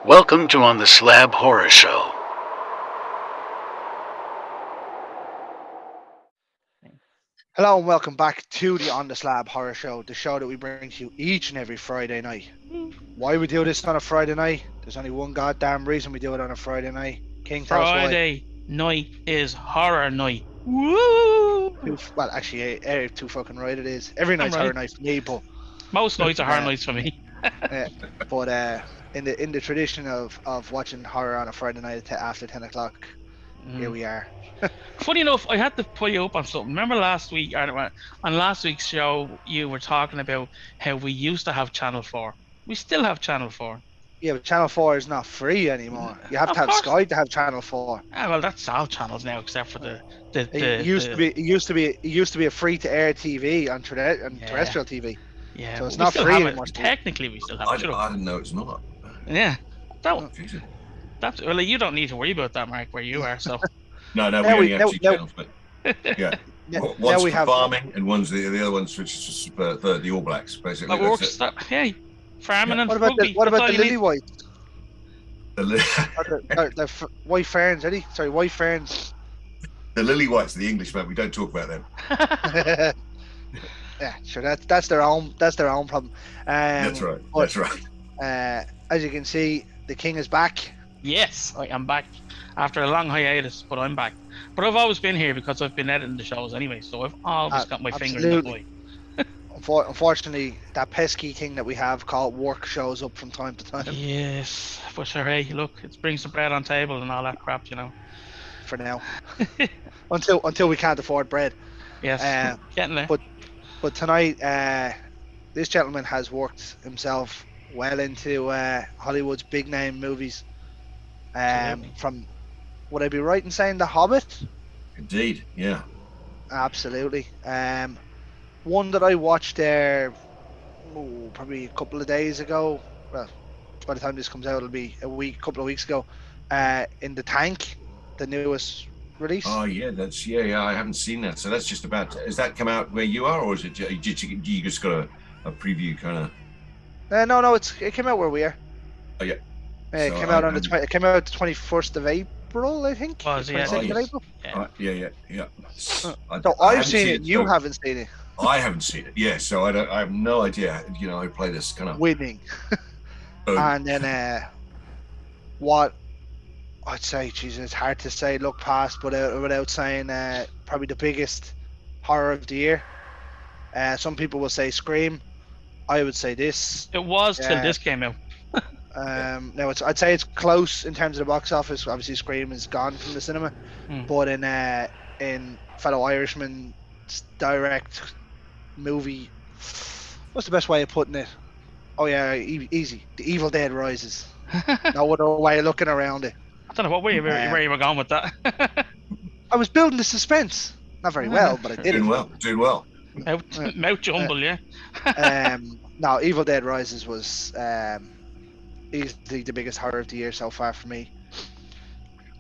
Welcome to On the Slab Horror Show. Hello and welcome back to the On the Slab Horror Show, the show that we bring to you each and every Friday night. Why we do this on a Friday night? There's only one goddamn reason we do it on a Friday night. King, tell us why. Friday night is horror night. Woo! Well, actually, too fucking right it is. Every night's right. horror night for me, but Most nights are horror nights for me. but in the tradition of watching horror on a Friday night after 10 o'clock, here we are. Funny enough, I had to pull you up on something. Remember last week, on last week's show, you were talking about how we used to have Channel 4. We still have Channel 4. Yeah, but Channel 4 is not free anymore. You have to have Sky to have Channel 4. Ah, well, that's all channels now, except for It used to be a free-to-air TV on terrestrial TV. Yeah, so it's not free anymore. Technically, we still have it. I didn't know it's not. Yeah, that's well, you don't need to worry about that, Mark, where you are. So. No, we only have two channels, but yeah. One's for farming and one's the other one's which is just for the All Blacks, basically. Yeah, farming and what about the lily whites? The white ferns, Eddie. Sorry, white ferns. The lily whites are the English, man. We don't talk about them. Yeah, sure. That's their own problem. That's right. That's right. As you can see, the king is back. Yes, I am back after a long hiatus, but I'm back. But I've always been here because I've been editing the shows anyway, so I've always got my finger in the pie. Unfortunately, that pesky thing that we have called work shows up from time to time. Yes, but sure, hey, look, it brings the bread on table and all that crap, you know. For now, until we can't afford bread. Yes, getting there. But tonight, this gentleman has worked himself well into Hollywood's big name movies. From, would I be right in saying The Hobbit? Indeed, yeah. Absolutely. One that I watched there probably a couple of days ago. Well, by the time this comes out, it'll be couple of weeks ago. In The Tank, the newest release. Oh yeah, I haven't seen that. So that's just about. Has that come out where you are, or is it you just got a preview kind of? No, it came out where we are. Oh yeah. It came out it came out the 21st of April, I think. Was it? Of April. Yeah. So I've seen it. You haven't seen it. I haven't seen it. Yeah, so I have no idea. You know, I play this kind of winning, and then what I'd say, Jesus, it's hard to say. Look past, but without saying, probably the biggest horror of the year. Some people will say Scream. I would say this. It was till this came out. No, I'd say it's close in terms of the box office. Obviously, Scream is gone from the cinema, but in fellow Irishman's direct movie, what's the best way of putting it? Oh yeah, easy. The Evil Dead Rises. No other way of looking around it. I don't know where you were going with that. I was building the suspense. Not very well, but I did doing well. Mouth jumble, yeah. No, Evil Dead Rises was easily the biggest horror of the year so far for me.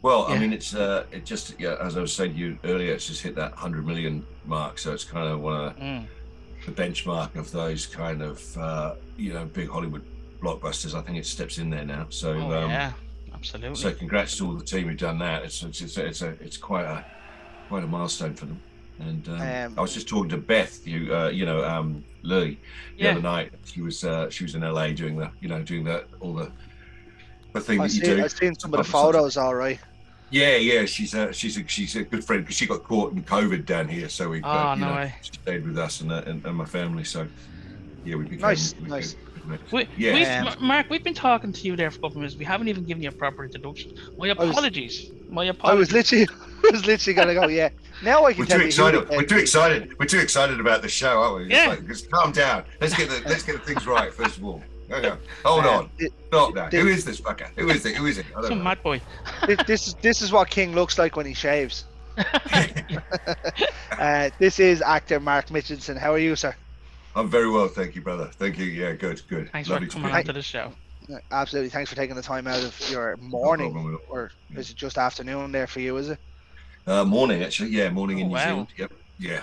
Well, I mean, it's it just as I was saying to you earlier, it's just hit that 100 million mark, so it's kind of one of the benchmark of those kind of big Hollywood blockbusters. I think it steps in there now. So yeah, absolutely. So congrats to all the team who've done that. It's quite a milestone for them. And I was just talking to Beth, Lily, the other night. She was in LA doing all the thing that you do. I've seen some of the photos. All right. Yeah. She's a good friend because she got caught in COVID down here, so we she stayed with us and my family. So yeah, we became nice. Mark, we've been talking to you there for a couple of minutes. We haven't even given you a proper introduction. My apologies. I was literally gonna go. Yeah. Now I can tell you. We're too excited about the show, aren't we? Yeah. Just calm down. Let's get the things right first of all. Okay. Hold on. Stop that. Who is this fucker? Who is it? Some mad boy. This is what King looks like when he shaves. This is actor Mark Mitchinson. How are you, sir? I'm very well, thank you, brother. Thank you. Yeah, good. Thanks for coming on to the show. Absolutely. Thanks for taking the time out of your morning, or is it just afternoon there for you? Is it? Morning, actually. Yeah, morning in New Zealand. Yep. Yeah.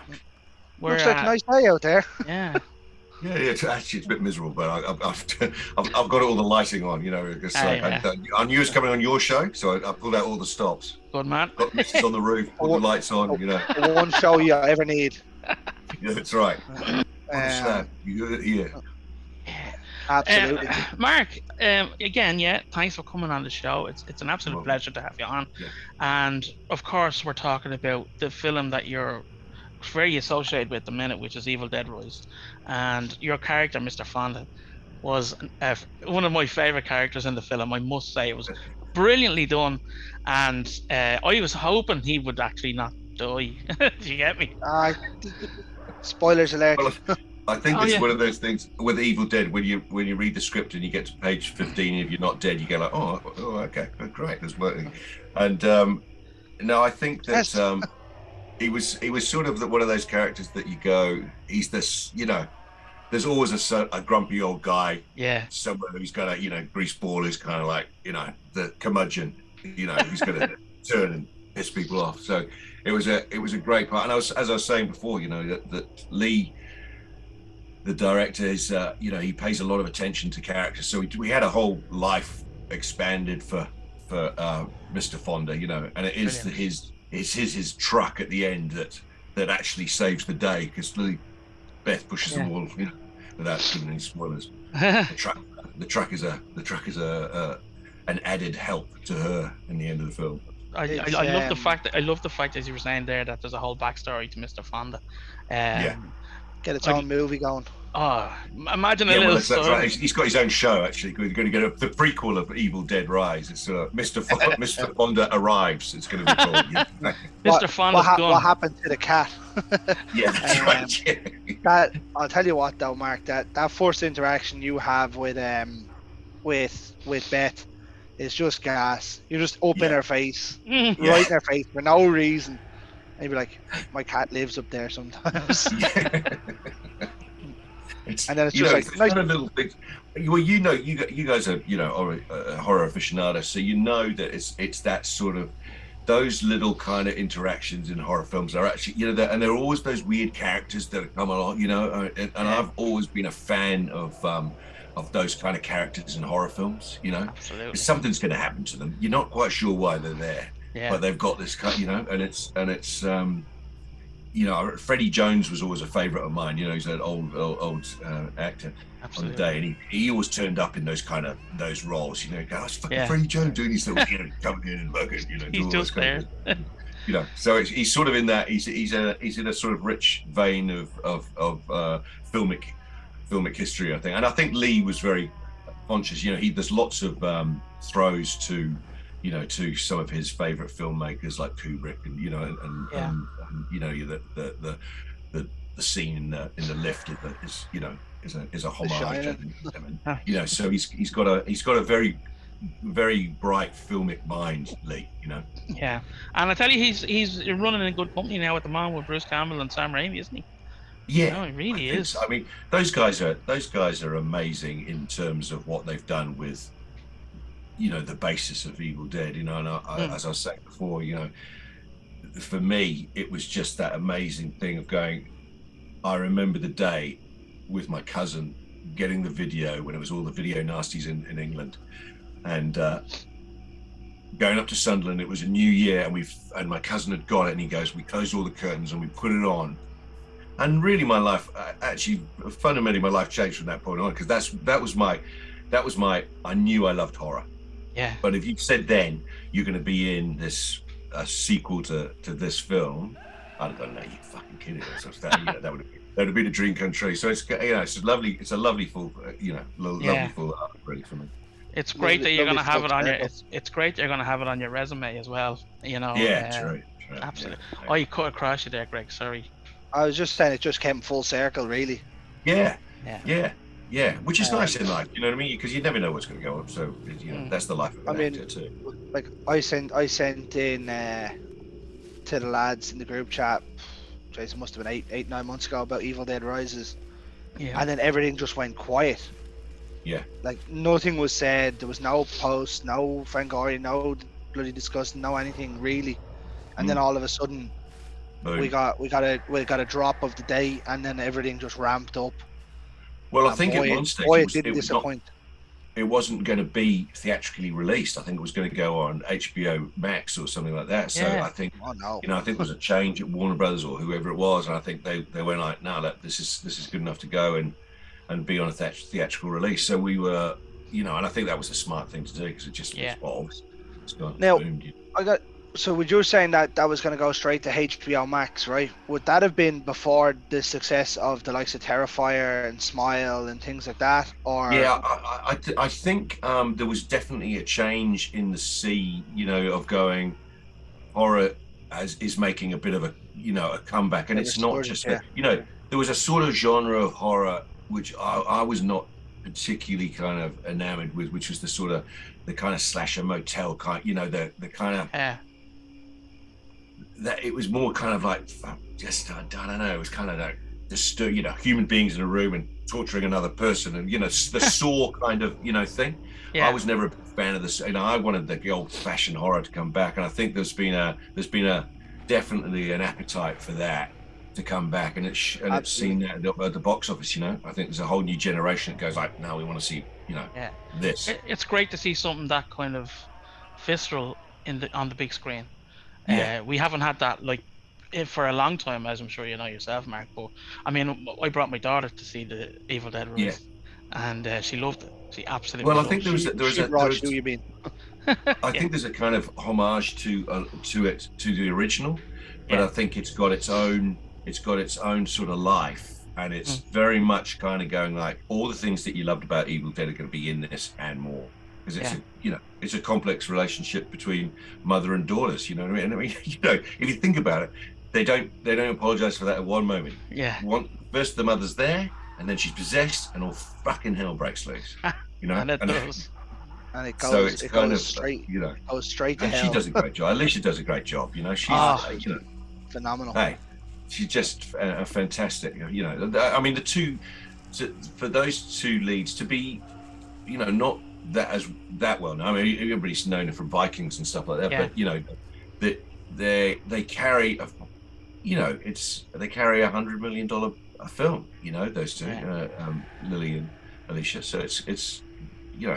Looks like a nice day out there. Yeah. Yeah, actually, it's a bit miserable, but I've got all the lighting on, you know. It's like I knew it was coming on your show, so I pulled out all the stops. Good man. Got the missus on the roof, put the lights on, you know. The one show you ever need. Yeah, that's right. You heard it here. Absolutely. Mark, again, thanks for coming on the show. It's an absolute pleasure to have you on. Yeah. And of course, we're talking about the film that you're very associated with the minute, which is Evil Dead Rise. And your character, Mr. Fonda, was one of my favorite characters in the film. I must say, it was brilliantly done. And I was hoping he would actually not die. Do you get me? Spoilers alert. Well, I think it's one of those things with Evil Dead, when you read the script and you get to page 15, if you're not dead, you go like, oh okay, great, that's working. And no, I think that he was sort of one of those characters that you go, he's this, you know, there's always a grumpy old guy, somewhere who's got a, you know, greaseball, who's kind of like, you know, the curmudgeon, you know, who's going to turn and piss people off. So it was a great part. And as I was saying before, you know, that Lee, the director, is you know, he pays a lot of attention to characters. So we had a whole life expanded for Mr. Fonda, you know, and it is his truck at the end that actually saves the day, because Beth pushes them all, you know, without giving any spoilers. The truck is an added help to her in the end of the film. I love the fact as you were saying there, that there's a whole backstory to Mr. Fonda. Get its own movie going. Oh, imagine a little story. Right. He's got his own show, actually. We're going to get the prequel of Evil Dead Rise. It's Mr. Fonda Arrives. It's going to be called. Mr. Fonda's gone. What happened to the cat? Yeah, that's right. Yeah. That, I'll tell you what, though, Mark. That first interaction you have with Beth is just gas. You're just up in her face, right in her face for no reason. And you'd be like, my cat lives up there sometimes. And then it's just like kind of little things. Well, you know, you guys are, you know, horror aficionados, so you know that it's that sort of, those little kind of interactions in horror films are actually, you know, and there are always those weird characters that come along, you know, and I've always been a fan of those kind of characters in horror films, you know. Absolutely. Something's going to happen to them. You're not quite sure why they're there, but they've got this kind, you know, and it's you know, Freddie Jones was always a favorite of mine. You know, he's an old actor on the day, and he always turned up in those roles. You know, goes, fucking Freddie Jones doing his little, you know, coming in and fucking, you know, he's just there. You know, so he's sort of in that. He's in a sort of rich vein of filmic history, I think. And I think Lee was very conscious. You know, there's lots of throws to, you know, to some of his favorite filmmakers like Kubrick, and you know, and you know, the scene in the lift is you know, is a homage, and, you know, so he's got a very, very bright filmic mind, Lee, you know. Yeah, and I tell you, he's running in good company now at the moment with Bruce Campbell and Sam Raimi, isn't he? Yeah, no, he really is. I mean, those guys are amazing in terms of what they've done with, you know, the basis of Evil Dead, you know. And as I was saying before, you know, for me, it was just that amazing thing of going, I remember the day with my cousin getting the video when it was all the video nasties in England, and going up to Sunderland. It was a new year, and my cousin had got it, and he goes, we closed all the curtains and we put it on. And really, my life, actually, fundamentally, my life changed from that point on, because that was my, I knew I loved horror. Yeah. But if you said then you're going to be in this sequel to this film, I'd have gone, no, you fucking kidding yourself. That, you know, that would have been a dream come true. So it's, you know, it's a lovely full, you know, lovely full art really for me. It's great that you're going to have it on your. It's great that you're going to have it on your resume as well. You know. Yeah, true. Absolutely. Yeah. Oh, you cut across you there, Greg. Sorry. I was just saying it just came full circle, really. Yeah. Which is nice in life, you know what I mean? Because you never know what's going to go up. So you know, that's the life of an actor too. Like I sent in to the lads in the group chat. Jason must have been 8-9 months ago about Evil Dead Rises. Yeah. And then everything just went quiet. Yeah. Like nothing was said. There was no post, no Fangoria, no bloody discussion, no anything really. And then all of a sudden, we got a drop of the day, and then everything just ramped up. Well, I think at one stage it didn't disappoint. It wasn't going to be theatrically released. I think it was going to go on HBO Max or something like that. So I think, I think there was a change at Warner Brothers or whoever it was, and I think they went like, no, look, this is good enough to go and be on a theatrical release. So we were, and I think that was a smart thing to do because it just was it's gone. Now, boomed. So would you saying that was going to go straight to HBO Max, right? Would that have been before the success of the likes of Terrifier and Smile and things like that? Or yeah, I think there was definitely a change in the sea, of going horror is making a bit of a comeback, and it's not just there was a sort of genre of horror which I was not particularly kind of enamored with, which was the kind of slasher motel kind, the kind of that it was more kind of like just I don't know, it was kind of like human beings in a room and torturing another person, and the Saw kind of thing. I was never a big fan of this. I wanted the old-fashioned horror to come back, and I think there's been a definitely an appetite for that to come back, and it's seen that at the box office. I think there's a whole new generation that goes like, no, we want to see this. It's great to see something that kind of visceral on the big screen. We haven't had that for a long time, as I'm sure you know yourself, Mark. But I mean, I brought my daughter to see the Evil Dead release, and she loved it. She absolutely. Well, I think I think there's a kind of homage to the original, but I think it's got its own sort of life, and it's very much kind of going like all the things that you loved about Evil Dead are going to be in this and more. Because it's it's a complex relationship between mother and daughters. You know what I mean? If you think about it, they don't apologize for that at one moment. First the mother's there, and then she's possessed, and all fucking hell breaks loose. And it does. And it goes. So it's kind of straight. It goes straight to and hell. she does a great job. Alicia does a great job. She's phenomenal. Hey, she's just a fantastic. I mean, for those two leads to be, not that well known. I mean, everybody's known her from Vikings and stuff like that, but they carry they carry $100 million film. Those two, Lily and Alicia. So it's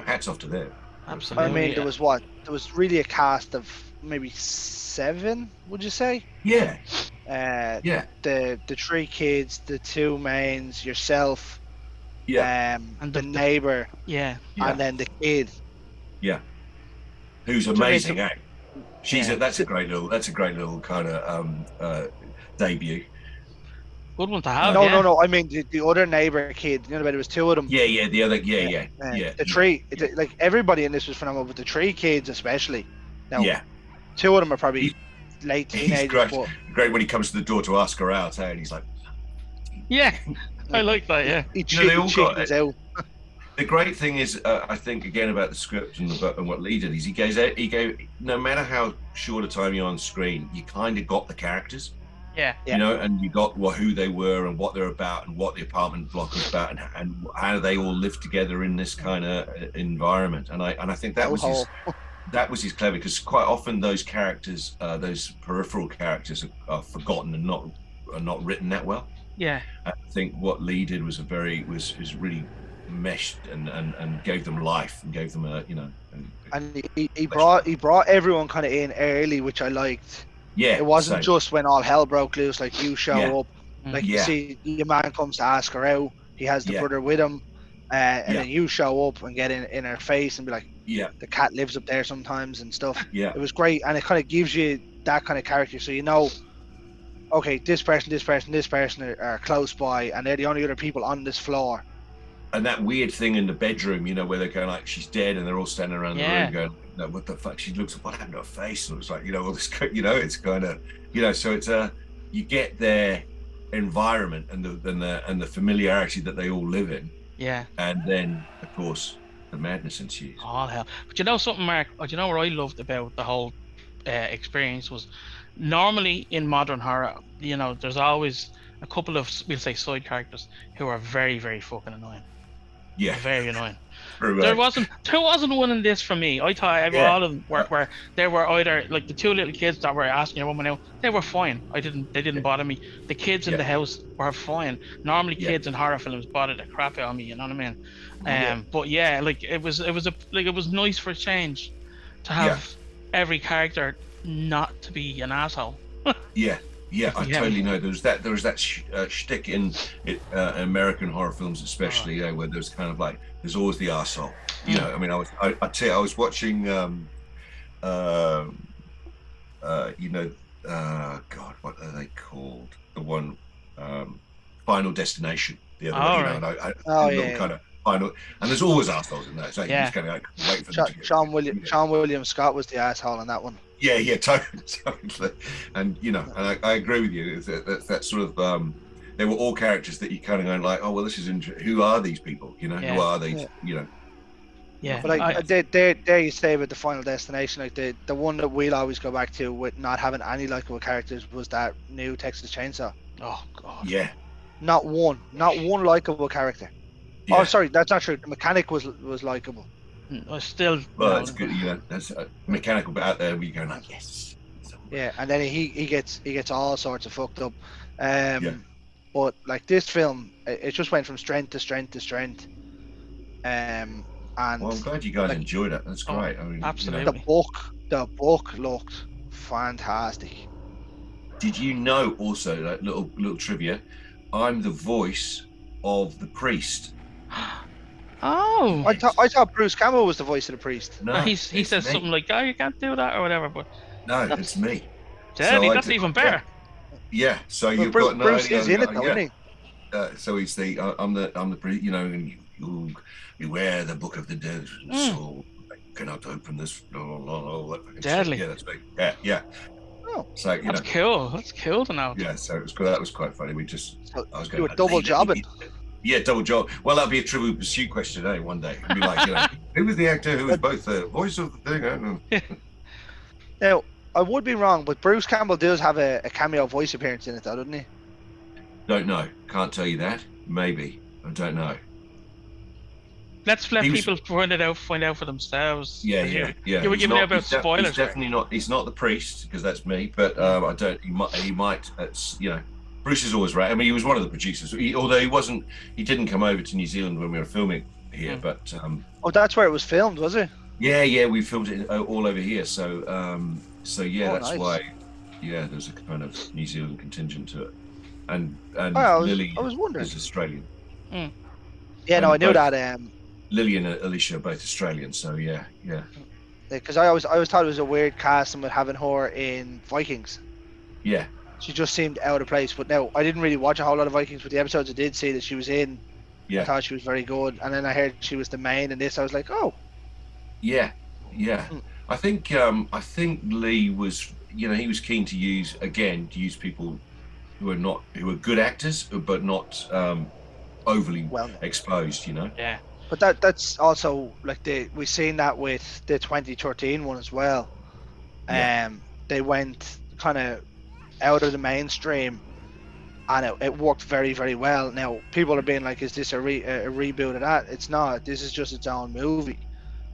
hats off to them. Absolutely. I mean, there was really a cast of maybe 7, would you say? Yeah. The 3 kids, the 2 mains, yourself. And the neighbor, and then the kid, who's amazing. That's a great little kind of debut. Good one to have. No. I mean the other neighbor kid. But there was 2 of them. The other. The 3, like everybody in this was phenomenal, but the 3 kids especially. Now, 2 of them are probably late teenagers. He's great when he comes to the door to ask her out, and he's like, I like that. They all got it. Out. The great thing is, I think again about the script and what Lee did is he goes no matter how short a time you're on screen, you kind of got the characters. And you got who they were and what they're about and what the apartment block was about and how they all live together in this kind of environment. And I think that was his clever, because quite often those characters, those peripheral characters, are forgotten and not written that well. I think what Lee did was really meshed and gave them life and gave them and he brought everyone kind of in early, which I liked. It wasn't just when all hell broke loose, like you show up, like you see your man comes to ask her out, he has the brother with him, and then you show up and get in her face and be like, the cat lives up there sometimes and stuff. It was great, and it kind of gives you that kind of character, so okay, this person are close by, and they're the only other people on this floor. And that weird thing in the bedroom, where they're going like, she's dead, and they're all standing around the room going, no, what the fuck? She looks, what happened to her face? And it's like, all this, it's kind of, so it's you get their environment and the familiarity that they all live in. And then, of course, the madness ensues. All hell. But something, Mark? What I loved about the whole experience was, normally in modern horror, there's always a couple of, we'll say, side characters who are very, very fucking annoying. Yeah. Very annoying. Right. There wasn't one in this for me. I thought all of them were they were either like the two little kids that were asking your woman out, they were fine. They didn't bother me. The kids in the house were fine. Normally kids in horror films bother the crap out of me, you know what I mean? But yeah, like it was nice for a change to have every character not to be an asshole. Yeah, I totally know. There was that shtick in American horror films, especially, where there's kind of like there's always the arsehole. You know, I mean, I tell you, I was watching, God, what are they called? The one, Final Destination. The other one, and kind of final, and there's always arseholes in there. So you just kind of like wait for them to get. Sean William Scott was the asshole in that one. Yeah, totally. And and I agree with you. That sort of they were all characters that you kind of going like, oh well, this is interesting. Who are these people? Who are these? But like there you say about the Final Destination, like the one that we'll always go back to with not having any likable characters was that new Texas Chainsaw. Oh God. Yeah. Not one likable character. Yeah. Oh, sorry, that's not true. The mechanic was likable. Still. Well, that's good. That's a mechanical bit out there where you're going like, yes. Yeah, and then he gets all sorts of fucked up. But like this film, it just went from strength to strength to strength. And well, I'm glad you guys enjoyed it. That's great. I mean, absolutely. The book looked fantastic. Did you know also, like little trivia, I'm the voice of the priest. Oh, I thought Bruce Campbell was the voice of the priest. No, he says something like, "Oh, you can't do that" or whatever. But no, it's me. Daddy, that's even better. Yeah. So you've Bruce, got no Bruce idea. is in it, though, isn't he? So he's I'm the priest. And you beware the book of the dead. So I cannot open this. Deadly. Yeah, that's me. Yeah. Oh, so that's cool. That's cool to know. Yeah. So that was quite funny. I was going. You were double jobbing. Yeah, double job. Well, that'll be a Trivial Pursuit question, one day. It'll be like, who was the actor who was both the voice of the thing? Now, I would be wrong, but Bruce Campbell does have a cameo voice appearance in it, though, doesn't he? Don't know. Can't tell you that. Maybe. I don't know. Let's let people find out for themselves. Yeah. You were giving out about spoilers. He's definitely not. He's not the priest, because that's me. But I don't. He might. Bruce is always right. I mean, he was one of the producers. Although he didn't come over to New Zealand when we were filming here. But that's where it was filmed, was it? Yeah, we filmed it all over here. So that's nice. why. Yeah, there's a kind of New Zealand contingent to it. And Lily I was wondering. is Australian. Yeah, no, I knew that. Lily and Alicia are both Australian, so yeah. Because I always thought it was a weird casting with having her in Vikings. Yeah. She just seemed out of place. But now, I didn't really watch a whole lot of Vikings, but the episodes I did see that she was in, I thought she was very good. And then I heard she was the main in this. I was like, oh. Yeah. I think Lee was, he was keen to use people who are good actors, but not overly exposed, Yeah. But that's also like we've seen that with the 2013 one as well. They went kind of out of the mainstream, and it worked very, very well. Now people are being like, "Is this a reboot of that?" It's not. This is just its own movie.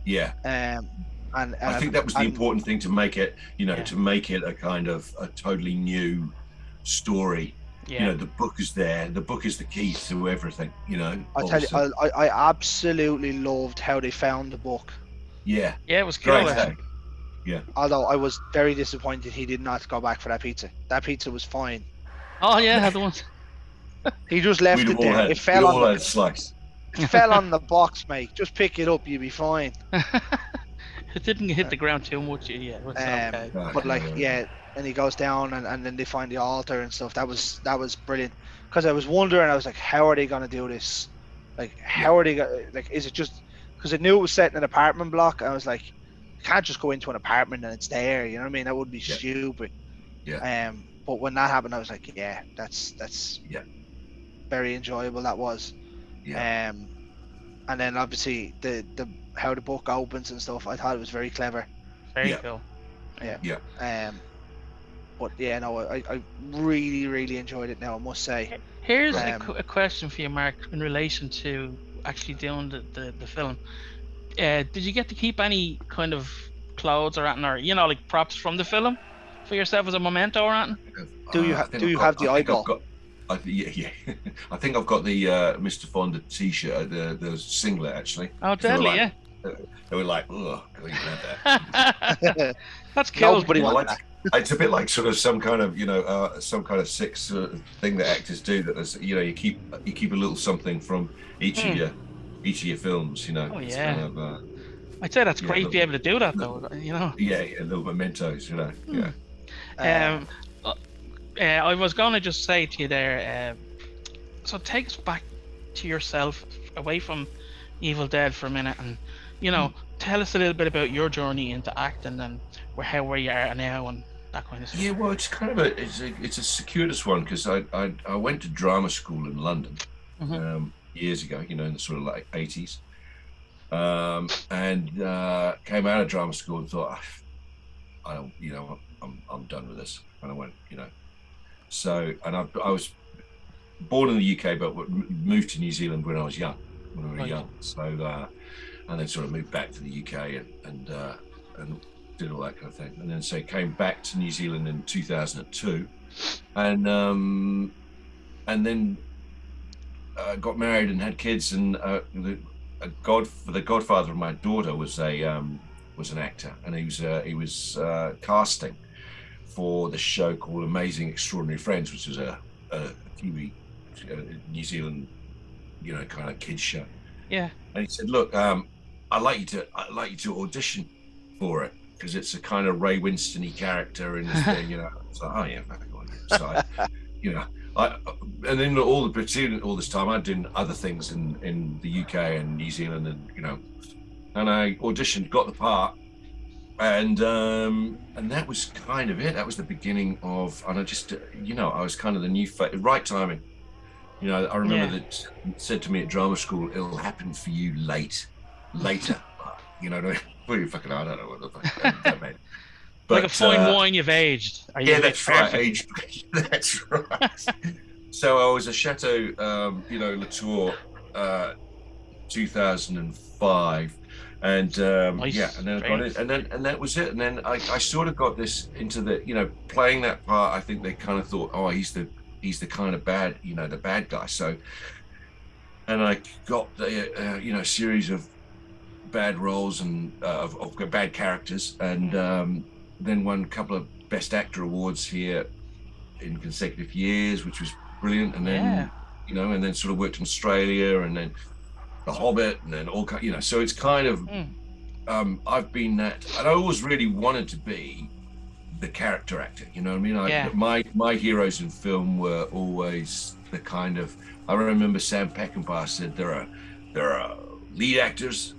Yeah. And I think that was the important thing, to make it, to make it a kind of a totally new story. Yeah. The book is there. The book is the key to everything. I tell you, I absolutely loved how they found the book. Yeah. Yeah, it was cool. Yeah. Although I was very disappointed he did not go back for that pizza. That pizza was fine. Oh yeah, had the one. He just left it there. It fell on the slice. It fell on the box, mate. Just pick it up, you'll be fine. It didn't hit the ground too much. Yeah. Okay. But and he goes down, and then they find the altar and stuff. That was brilliant. Because I was wondering, I was like, how are they gonna do this? Like, how are they gonna, like, is it just because I knew it was set in an apartment block? I was like, you can't just go into an apartment and it's there. You know what I mean? That would be stupid. Yeah. But when that happened, I was like, yeah, that's very enjoyable. That was. Yeah. And then obviously the how the book opens and stuff, I thought it was very clever. Very cool. Yeah. But yeah, no, I really, really enjoyed it now, I must say. Here's a question for you, Mark, in relation to actually doing the film, did you get to keep any kind of clothes or anything, or like props from the film for yourself as a memento or anything? Do you have the eyeball? I think I've got the Mr. Fonda T-shirt, the singlet actually. Oh, deadly, yeah. They were like, oh, God, you can have that. That's cool. Nobody wants that. It's a bit like sort of some kind of some kind of sick thing that actors do. That there's you keep a little something from each of your films. Oh yeah. Kind of, I'd say that's great to be able to do that though. Yeah, little mementos. Yeah. I was going to just say to you there, so take us back to yourself, away from Evil Dead for a minute, and tell us a little bit about your journey into acting and where you are now and that kind of stuff. Yeah, well, it's kind of it's a circuitous one because I went to drama school in London years ago, in the sort of like 80s, and came out of drama school and thought, I don't, I'm done with this, and I went, So, and I was born in the UK, but moved to New Zealand when I was young, young. So, and then sort of moved back to the UK and did all that kind of thing. And then so came back to New Zealand in 2002, and then got married and had kids. And the godfather of my daughter was an actor, and he was casting for the show called Amazing Extraordinary Friends, which was a Kiwi, New Zealand, kind of kids show. Yeah. And he said, "Look, I'd like you to audition for it because it's a kind of Ray Winston-y character and thing, It's like, oh yeah, so and then all this time I'd done other things in the UK and New Zealand, and I auditioned, got the part. And that was kind of it. That was the beginning of, and I just, I was kind of the new right timing. I remember that it said to me at drama school, "It'll happen for you later." Well, fucking, I don't know what the fuck that meant. But, like a fine wine, you've aged. Yeah, that's right. Aged. That's right. So I was a Chateau, Latour, 2005. And nice. And then I got it, and that was it. And then I sort of got this into the, playing that part. I think they kind of thought, oh, he's the kind of bad, the bad guy. So, and I got the series of bad roles and of bad characters, and then won a couple of Best Actor awards here in consecutive years, which was brilliant. And then and then sort of worked in Australia, and then The Hobbit, and then all, so it's kind of, I've been that, and I always really wanted to be the character actor, you know what I mean? My heroes in film were always the kind of, I remember Sam Peckinpah said there are lead actors,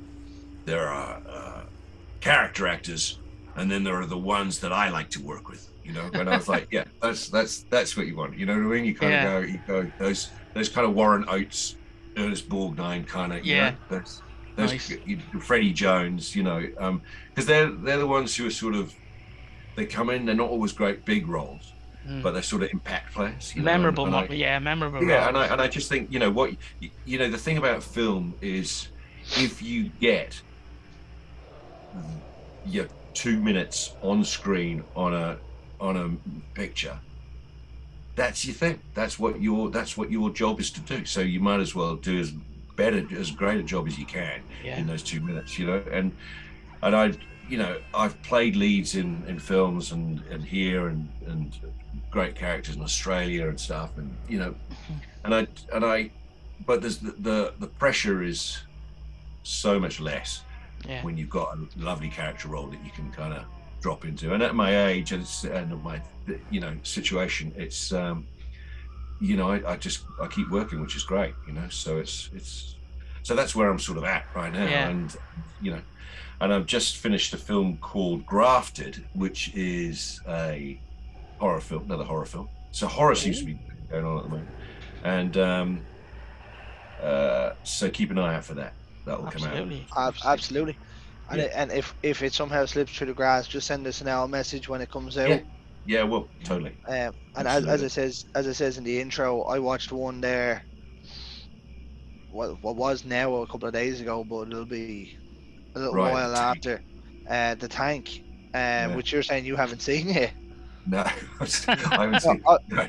there are character actors, and then there are the ones that I like to work with, and I was like, yeah, that's what you want, you know what I mean? You kind of go those kind of Warren Oates, Ernest Borgnine kind of, those nice. Freddie Jones, because they're the ones who are sort of, they come in, they're not always great big roles, but they're sort of impact players. Memorable, memorable. Yeah, and I just think, the thing about film is, if you get your 2 minutes on screen on a picture, that's your thing. That's what your job is to do. So you might as well do as great a job as you can in those 2 minutes, And I've played leads in films and here and great characters in Australia and stuff, but there's the pressure is so much less when you've got a lovely character role that you can kind of drop into. And at my age and my situation, it's I keep working, which is great, so so that's where I'm sort of at right now. And and I've just finished a film called Grafted, which is a horror film, another horror film. So horror seems to be going on at the moment, and so keep an eye out for that. That will come out. Absolutely. And if it somehow slips through the grass, just send us an message when it comes out. Yeah, well, totally. And as it says in the intro, I watched one there. what was now a couple of days ago, but it'll be a little Right, while The Tank. after the Tank, which you're saying you haven't seen yet. No, I haven't seen. No.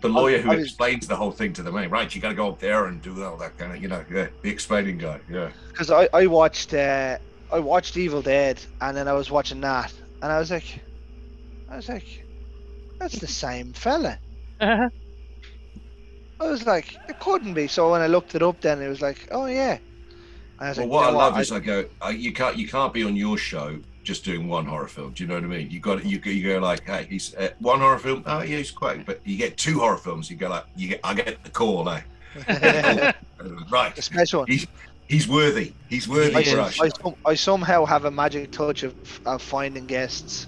The lawyer who explains the whole thing to the man, right? You got to go up there and do all that kind of, the explaining guy, yeah. Because I watched Evil Dead, and then I was watching that, and I was like, that's the same fella. Uh-huh. I was like, it couldn't be. So when I looked it up, then it was like, oh yeah. And I was Well, like, what you I know love is I go, you can't be on your show just doing one horror film. Do you know what I mean? You go like, hey, he's one horror film. Oh yeah, he's quite. But you get 2 horror films. You go like, I get the call now. Right, a special one. He's worthy. He's worthy for us. I somehow have a magic touch of finding guests.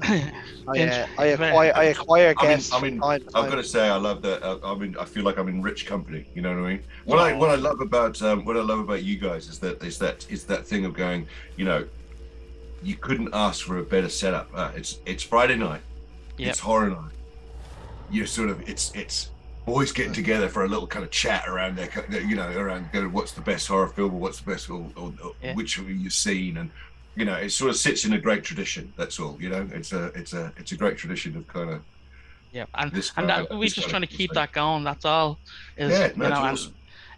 I acquire guests. I've got to say, I love that. I feel like I'm in rich company. You know what I mean? What I love about you guys is that thing of going. You couldn't ask for a better setup. It's Friday night. Yep. It's horror night. You're sort of it's boys getting together for a little kind of chat around there. Around going, what's the best horror film or what's the best or which have you seen, and it sort of sits in a great tradition. That's all. It's a great tradition of kind of. Yeah, and we're just trying to keep that going. That's all. Awesome.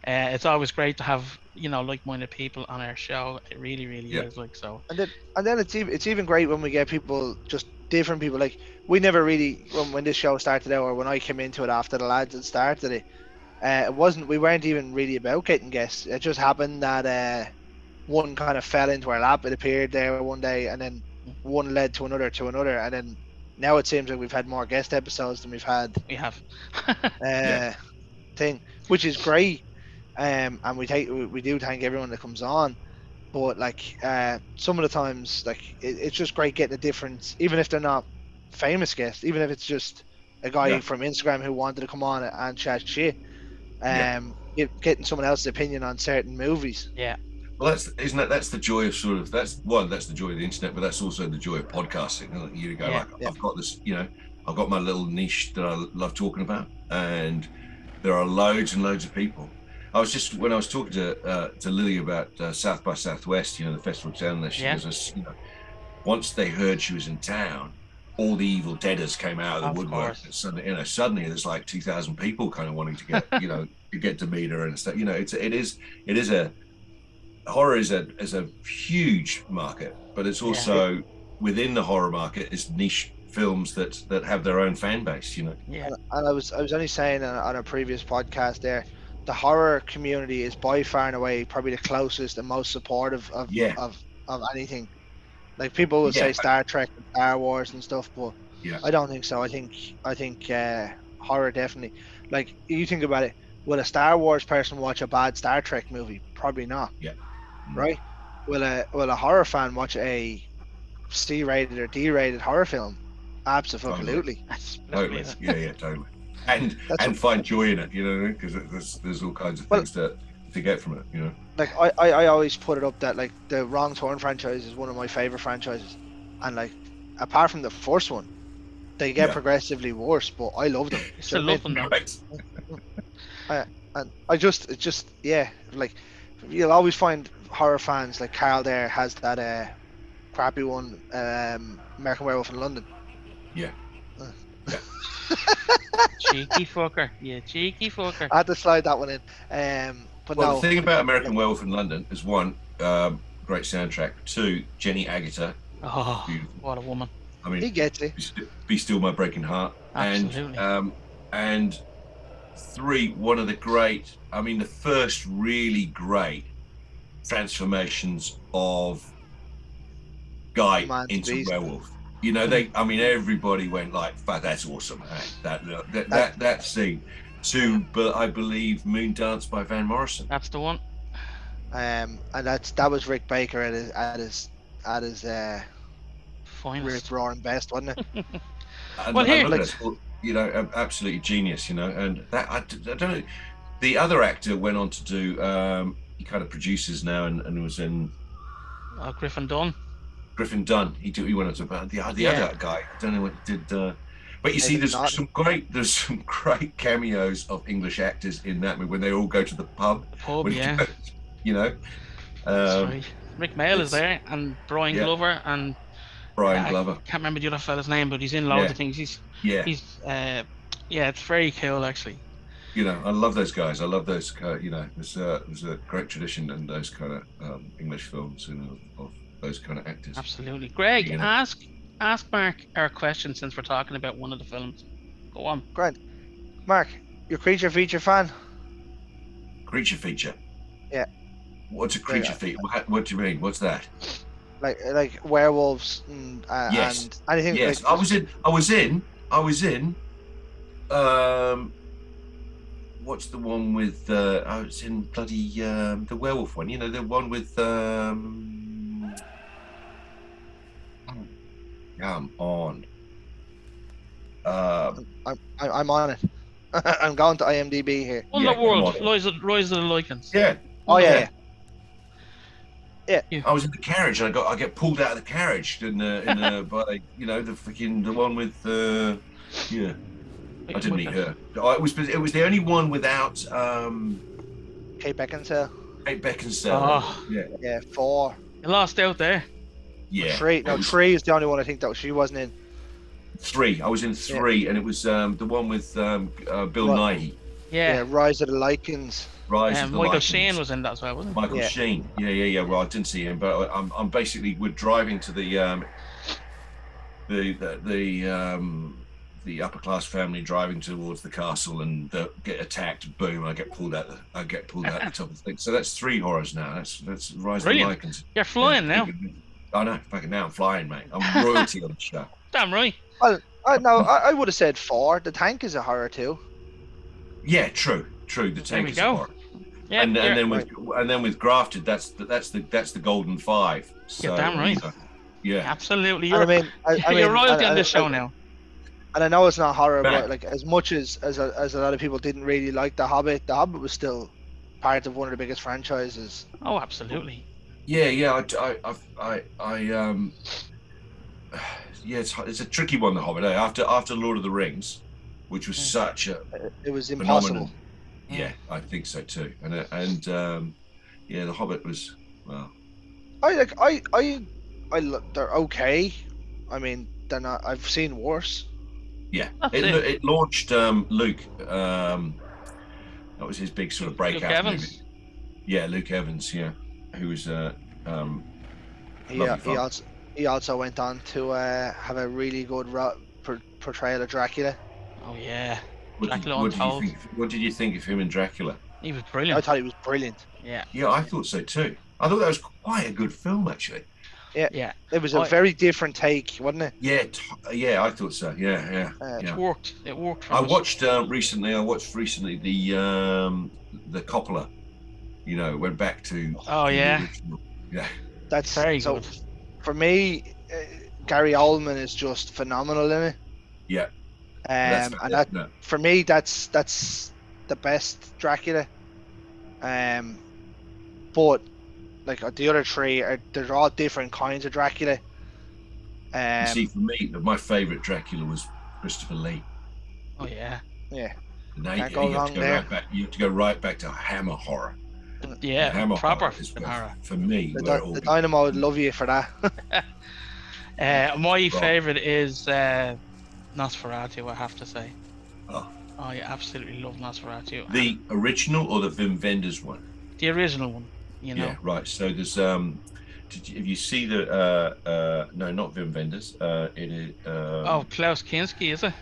It's always great to have like-minded people on our show. It really is like so. And then it's even great when we get people, just different people. Like we never really, when this show started out, or when I came into it after the lads had started it, we weren't even really about getting guests. It just happened that one kind of fell into our lap. It appeared there one day, and then one led to another, and then now it seems like we've had more guest episodes than we've had. We have. Thing, which is great. And we do thank everyone that comes on, but like some of the times, like it's just great getting a difference, even if they're not famous guests, even if it's just a guy from Instagram who wanted to come on and chat shit, getting someone else's opinion on certain movies. Yeah. Well, that's the joy of that's the joy of the internet, but that's also the joy of podcasting. You go I've got this, I've got my little niche that I love talking about, and there are loads and loads of people. When I was talking to Lily about South by Southwest, the festival down there, she goes, once they heard she was in town, all the Evil Deaders came out of the woodwork. And suddenly there's like 2,000 people kind of wanting to get, to get to meet her and stuff. Horror is a huge market, but it's also within the horror market is niche films that have their own fan base. Yeah. And I was only saying on a previous podcast there, the horror community is by far and away probably the closest and most supportive of anything. Like people will say Star Trek and Star Wars and stuff, but I don't think so. I think horror definitely. Like you think about it, will a Star Wars person watch a bad Star Trek movie? Probably not. Yeah. Right? Will a horror fan watch a C-rated or D-rated horror film? Absolutely. Totally. Yeah, totally. And find joy in it, because there's all kinds of things to get from it, Like I always put it up that like the Wrong Turn franchise is one of my favorite franchises, and like apart from the first one, they get progressively worse, but I love them. I still love them though. And like you'll always find horror fans like Carl there has that crappy one, American Werewolf in London. Yeah. Cheeky fucker. I had to slide that one in. But the thing about American Werewolf in London is one, great soundtrack. 2, Jenny Agutter. Oh, beautiful. What a woman. I mean, he gets it. Be Still My Breaking Heart. Absolutely. And 3, one of the first really great transformations of Guy into werewolf. Everybody went like, "That's awesome!" That scene. 2, but I believe Moon Dance by Van Morrison. That's the one. And that was Rick Baker at his finest, roaring best, wasn't it? Absolutely genius. And that I don't know. The other actor went on to do. He kind of produces now, and was in. Griffin Dunn. He went on to the other guy. I don't know what did. But you see, David there's some great cameos of English actors in that movie when they all go to the pub. The pub, when he yeah. goes, you know, That's right. Rick Mail is it's- there, and Brian yeah. Glover, and Brian I Glover. can't remember the other fella's name, but he's in loads Yeah. of things. He's Yeah. yeah, it's very cool actually. You know, I love those guys. I love those. You know, it was a great tradition in those kind of English films, you know, of those kind of actors. Absolutely. Greg, You know. ask Mark our question since we're talking about one of the films. Go on. Grant, Mark, your creature feature fan? Creature feature. Yeah. What's a creature feature? What do you mean? What's that? Like werewolves and Yes. and anything. Yes, like, I was in. What's the one with? I was in bloody the werewolf one. You know, the one with. Come on. I'm on it. I'm going to IMDb here. Underworld, come Rise of the Lycans. Yeah. Oh yeah. I was in the carriage and I get pulled out of the carriage by the one with yeah. I didn't meet her. It was the only one without Kate Beckinsale. Kate Beckinsale. Oh. Yeah, 4. You lost out there. Yeah. 3. No, 3 is the only one I think that she wasn't in. 3. I was in 3, and it was the one with Bill Nighy. Yeah. Rise of the Lycans. Rise of the Michael Lycans. Sheen was in that as well, wasn't he? Michael Sheen. Yeah. Well, I didn't see him, but I'm basically we're driving to the upper class family driving towards the castle and get attacked. Boom! I get pulled out the top of the thing. So that's 3 horrors now. That's Rise Brilliant. of the Lycans. You're flying now. I know. Fucking now I'm flying, mate. I'm royalty on the show. Damn right. I would have said 4. The Tank is a horror too. Yeah, true. The There Tank we is go. a horror. Yeah, and then with Grafted, that's the golden 5. So, You're damn right. Yeah. Absolutely. You're You're royalty on this show now. And I know it's not horror, Right. but like as much as a lot of people didn't really like The Hobbit was still part of one of the biggest franchises. Oh, absolutely. Yeah. It's a tricky one, The Hobbit. After Lord of the Rings, which was such a It was impossible. phenomenon. Yeah, I think so too. And The Hobbit was well. They're okay. I mean, they're not. I've seen worse. Yeah, That's it launched Luke. That was his big sort of breakout Luke Evans. movie. Yeah, Luke Evans. Yeah, who was He also went on to have a really good portrayal of Dracula. Oh yeah. What did you think of him in Dracula? He was I brilliant. thought he was brilliant. Yeah. Yeah, I thought so too. I thought that was quite a good film, actually. Yeah. It was a very different take, wasn't it? Yeah, I thought so. Yeah. It worked. It worked. For I us. watched recently the Coppola. You know, went back to. Oh the yeah. original. Yeah. That's Very so. good. For me, Gary Oldman is just phenomenal in it. Yeah. For me, that's the best Dracula. But like the other 3 they're all different kinds of Dracula. See, for me, my favourite Dracula was Christopher Lee. Oh yeah. Yeah. And now Can't go wrong there. You have to go right back to Hammer horror. Yeah. Hammer Proper horror is horror. for me. The Dynamo would love you for that. My favourite is Nosferatu, I have to say. Oh, I absolutely love Nosferatu. the original or the Wim Wenders one? The original one, you know. Yeah, right. So there's if you see the no, not Wim Wenders. It is. Klaus Kinski, is it?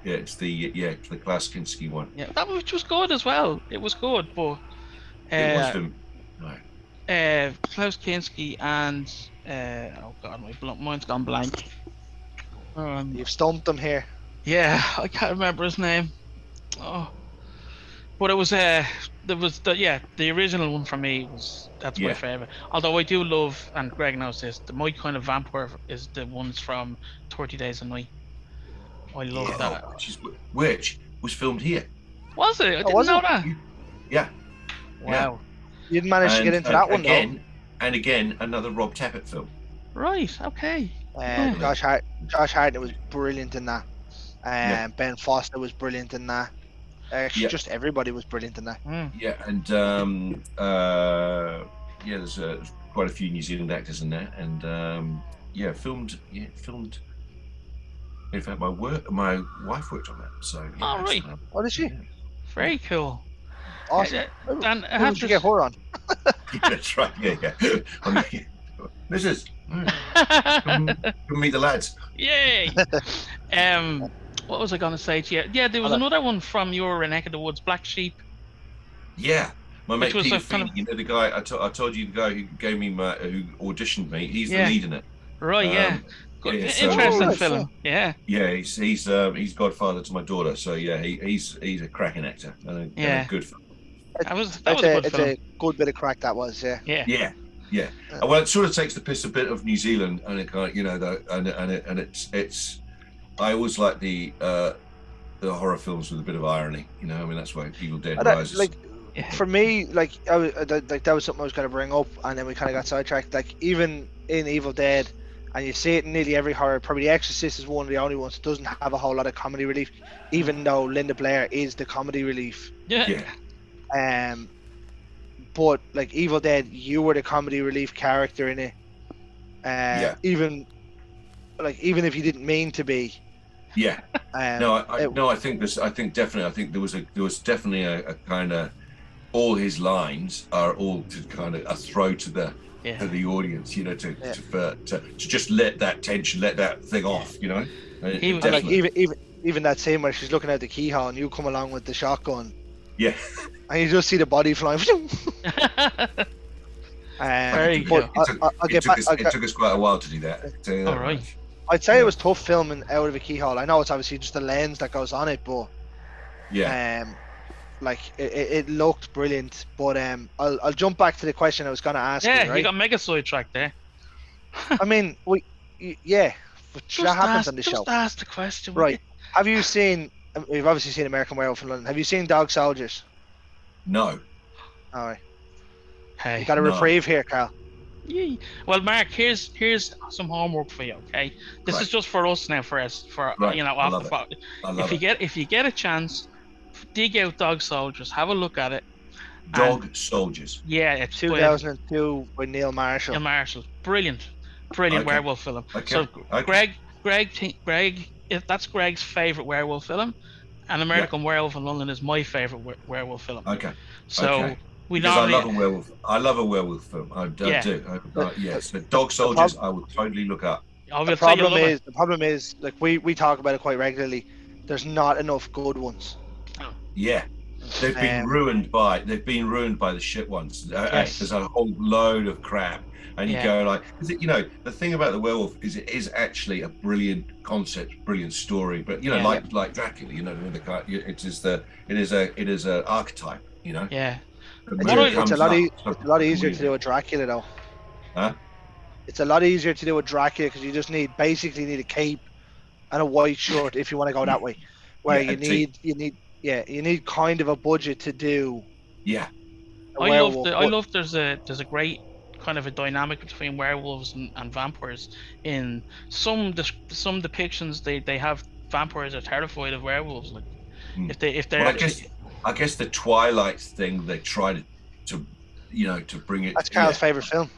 Yeah, it's the Klaus Kinski one. Yeah, that which was good as well. It was good, but It was Wim. No. Klaus Kinski and oh god, my mind's gone blank. You've stumped them here. Yeah, I can't remember his name. Oh, but it was the original one for me that's my favorite. Although I do love, and Greg knows this, my kind of vampire is the ones from 30 Days a Night. I love that. Which was filmed here. Was it? I didn't know that. Yeah. Wow. You didn't manage to get into that one though. And again, another Rob Tappert film. Right. Okay. Josh Hartnett was brilliant in that. Ben Foster was brilliant in that. Actually, just everybody was brilliant in that. Yeah, and there's quite a few New Zealand actors in there, and filmed. In fact, my wife worked on that. So right. What is she? Yeah. Very cool. Awesome. Dan, Who did you get her on? That's right. Yeah. Mrs. Come meet the lads. Yay! What was I going to say to you? Yeah, there was another one from your neck of the woods, Black Sheep. Yeah, my mate was Peter a kind Feeney, the guy I told you, the guy who gave me who auditioned me. He's the lead in it. Right. Good, so- interesting right, film. Yeah. Yeah, he's godfather to my daughter. So yeah, he's a cracking actor and a good film. That was a good film. A good bit of crack that was. Yeah. Yeah. Well, it sort of takes the piss a bit of New Zealand, and it kind of, and it's. I always like the horror films with a bit of irony. I mean, that's why Evil Dead Rises. For me, that was something I was going to bring up, and then we kind of got sidetracked. Like, even in Evil Dead, and you see it in nearly every horror. Probably The Exorcist is one of the only ones that doesn't have a whole lot of comedy relief, even though Linda Blair is the comedy relief. Yeah. But like Evil Dead, you were the comedy relief character in it. Even if you didn't mean to be. Yeah. I think there was definitely a kind of, all his lines are all to kind of a throw to the audience, to just let that tension, let that thing off, Even that scene where she's looking at the keyhole and you come along with the shotgun. Yeah. And you just see the body flying. Very cool. It took us quite a while to do that. All right. I'd say it was tough filming out of a keyhole. I know it's obviously just the lens that goes on it, but it looked brilliant. But I'll jump back to the question I was going to ask. Yeah, you, right? You got mega sidetracked there. I mean, but that happens on the show. Just ask the question. Right? Have you seen? You've obviously seen American Werewolf in London. Have you seen Dog Soldiers? No. All right. Hey. You got a reprieve here, Carl. Yeah. Well, Mark, here's some homework for you. Okay, this is just for us now. Off the phone. If you get a chance, dig out Dog Soldiers, have a look at it. Dog Soldiers. Yeah, it's 2002 with Neil Marshall. Neil Marshall, brilliant werewolf film. Okay. So Greg, that's Greg's favorite werewolf film, and American Werewolf in London is my favorite werewolf film. Okay. So. I love a werewolf. I love a werewolf film. I do. So Dog Soldiers, I will totally look up. The problem is, like we talk about it quite regularly. There's not enough good ones. Yeah, they've been ruined by the shit ones. There's a whole load of crap, and you go like, the thing about the werewolf is it is actually a brilliant concept, brilliant story. But like Dracula, it is an archetype. Yeah. It's a lot easier to do with Dracula though. Huh? It's a lot easier to do with Dracula because you just need a cape and a white shirt if you want to go that way. Where you need kind of a budget to do. Yeah. I love there's a great kind of a dynamic between werewolves and vampires. In some depictions they have vampires are terrified of werewolves. Like if they're I guess the Twilight thing, they tried to bring it. That's Carl's favorite film.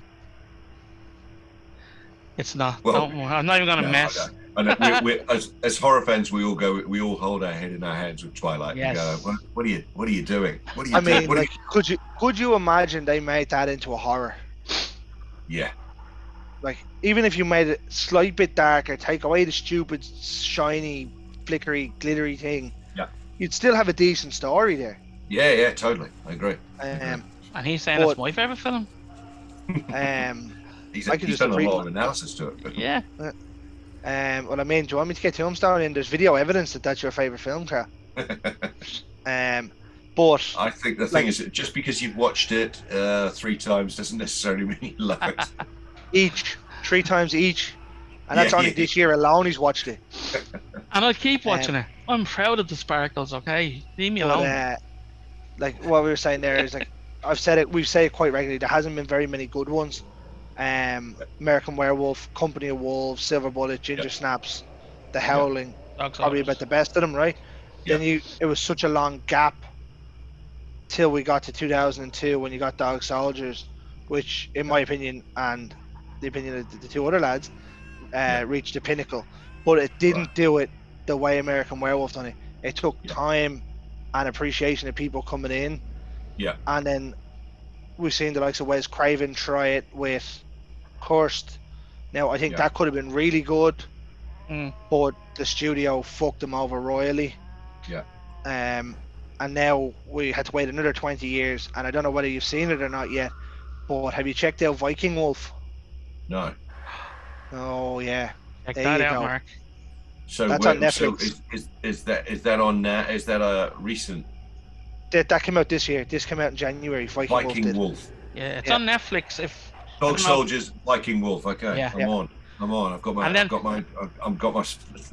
It's not. Well, I'm not even gonna mess. We as horror fans, we all hold our head in our hands with Twilight. Yes. And go, what are you doing? What are you I doing? mean, could you imagine they made that into a horror? Yeah. Like, even if you made it slight bit darker, take away the stupid, shiny, flickery, glittery thing. You'd still have a decent story there. Yeah, totally. I agree. And he's saying it's my favorite film. He's done a lot of analysis to it. But... Yeah. Well, I mean, do you want me to get Tombstone in? There's video evidence that that's your favorite film, Carl. But I think the thing is, just because you've watched it 3 times doesn't necessarily mean you love it. 3 times each. And that's only this year alone he's watched it. And I'll keep watching it. I'm proud of the sparkles, okay? Leave me alone. Like what we were saying there is, like, we've said it quite regularly, there hasn't been very many good ones. American Werewolf, Company of Wolves, Silver Bullet, Ginger Snaps, The Howling. probably about the best of them, right? Yeah. Then it was such a long gap till we got to 2002 when you got Dog Soldiers, which, in my opinion, and the opinion of the two other lads, reached the pinnacle. But it didn't do it the way American Werewolf done it. It took time and appreciation of people coming in. Yeah. And then we've seen the likes of Wes Craven try it with Cursed. Now, I think that could have been really good, but the studio fucked them over royally. Yeah. And now we had to wait another 20 years, and I don't know whether you've seen it or not yet, but have you checked out Viking Wolf? No. Oh, yeah. Check there that you out, go. Mark. So that's on Netflix. So is that on now? Is that a recent? That came out this year. This came out in January. Viking Wolf. Yeah, it's on Netflix. If Dog Soldiers, Viking Wolf. Okay, Yeah. I'm on. I've got my. And then- I've got my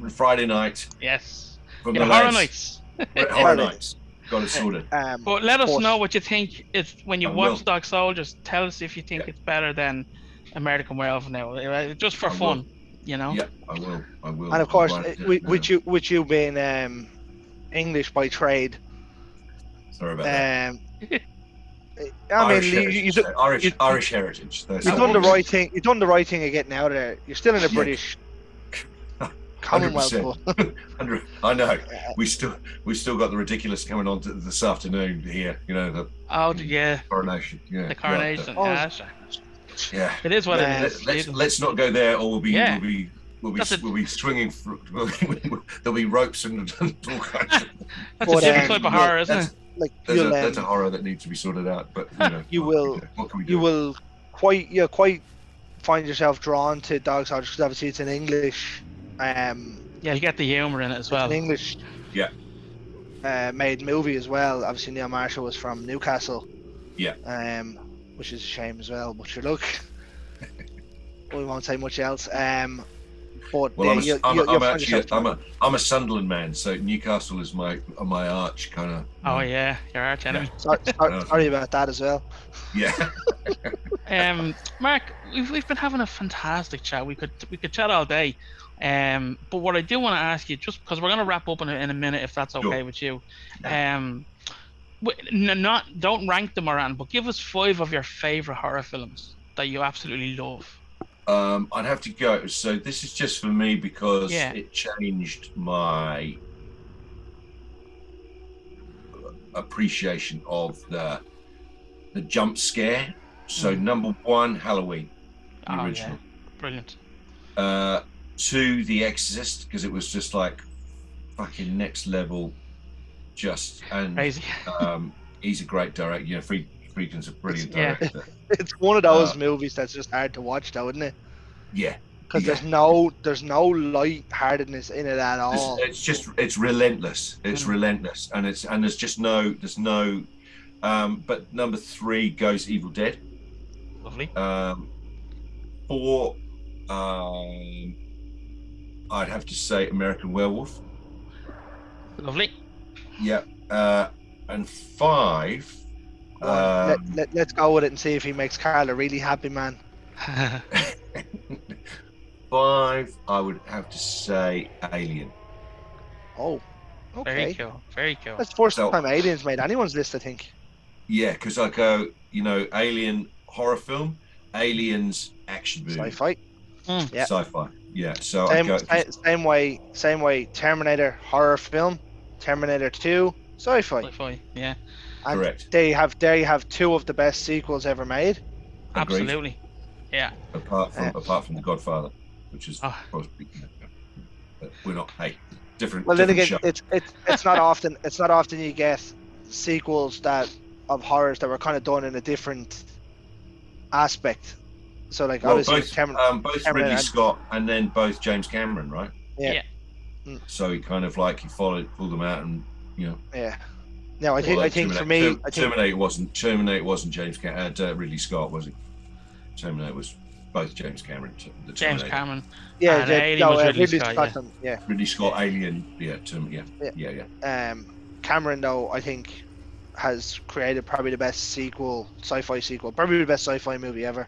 Friday night. Yes. From Yeah, the horror lads. nights. Horror nights. Got it sorted. But let us know what you think. It's when you I watch will. Dog Soldiers. Tell us if you think it's better than American Werewolf now, just for fun, you know. Yeah, I will. And of course, I'll write it with you being English by trade. Sorry about that. I Irish mean, heritage. Irish heritage. You've done the right thing. You've done the right thing of getting out of there. You're still in a British Commonwealth. 100%. I know. We still got the ridiculous coming on this afternoon here. You know the coronation. Yeah. The coronation. Yeah. It is what it is. Let's not go there, or we'll be swinging. There'll be ropes and all kinds of. That's a different type of horror, isn't it? That's a horror that needs to be sorted out. But what can we do? You will quite find yourself drawn to Dog Soldiers because obviously it's an English. You get the humor in it as well. An English. Made movie as well. Obviously Neil Marshall was from Newcastle. Yeah. Which is a shame as well. But sure, look, we won't say much else. But I'm a Sunderland man, so Newcastle is my arch kind of. Oh yeah, your arch enemy. Sorry about that as well. Yeah. Mark, we've been having a fantastic chat. We could chat all day. But what I do want to ask you, just because we're going to wrap up in a minute, if that's okay with you. Don't rank them around, but give us 5 of your favorite horror films that you absolutely love. I'd have to go. So this is just for me because it changed my appreciation of the jump scare. So number 1, Halloween, the original. Yeah. Brilliant. 2, The Exorcist, because it was just like fucking next level. Crazy. He's a great director. You know, Friedkin's a brilliant director. It's one of those movies that's just hard to watch, though, isn't it? Yeah. Because there's no light-heartedness in it at all. It's relentless. It's relentless, and there's no. But number 3 goes Evil Dead. Lovely. 4, I'd have to say American Werewolf. Lovely. Yeah. And 5. Let's go with it and see if he makes Carla really happy, man. 5, I would have to say Alien. Oh, okay. Very cool. That's the first time Aliens made anyone's list, I think. Yeah, because I go, Alien horror film, Aliens action movie. Sci-fi. Yeah. Sci-fi. Yeah. So same way. Terminator horror film, Terminator 2 sci-fi. Sci-fi. Yeah. And correct. There you have 2 of the best sequels ever made. Agreed. Absolutely. Yeah. Apart from The Godfather, which is probably, we're not different. Well, then again, show. it's not often you get sequels of horrors that were kind of done in a different aspect. So obviously both Ridley Scott and then both James Cameron, right? Yeah. So he kind of pulled them out, and Yeah. No, I think for me, Terminator wasn't James Ridley Scott, was it? Terminator was both James Cameron. James Cameron. Yeah. Ridley Scott. Yeah. Ridley Scott, Alien. Yeah. Cameron, though, I think has created probably the best sci-fi sequel, probably the best sci-fi movie ever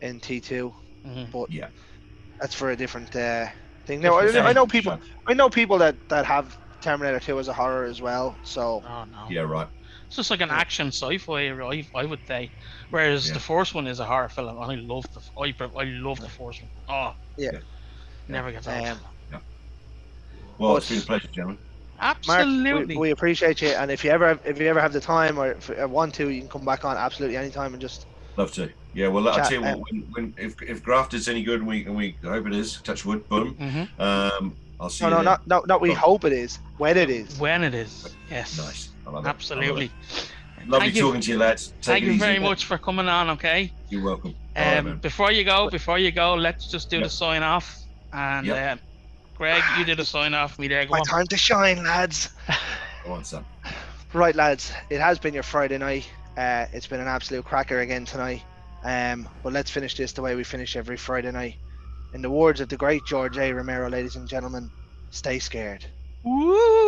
in T2. But that's for a different thing. Now, I know people. I know people that have Terminator 2 as a horror as well. So. Oh no. Yeah, right. It's just like an action sci-fi, I would say. Whereas the first one is a horror film. I love the first one. Oh yeah. Never gets old. Yeah. Well, it's been a pleasure, gentlemen. Absolutely. Mark, we appreciate you, and if you ever have the time or want to, you can come back on absolutely anytime and just. Love to. Yeah, well, I'll tell you what, if graft is any good, and we hope it is, touch wood, boom. I'll see you there. No, we hope it is. When it is. When it is. Yes. Nice. Absolutely. Lovely talking to you, lads. Thank you very much for coming on, okay? You're welcome. Before you go, let's just do the sign off. And Greg, you did a sign off me there. Go on. Time to shine, lads. Go on, son. Right, lads. It has been your Friday night. It's been an absolute cracker again tonight. But let's finish this the way we finish every Friday night. In the words of the great George A. Romero, ladies and gentlemen, stay scared. Woo!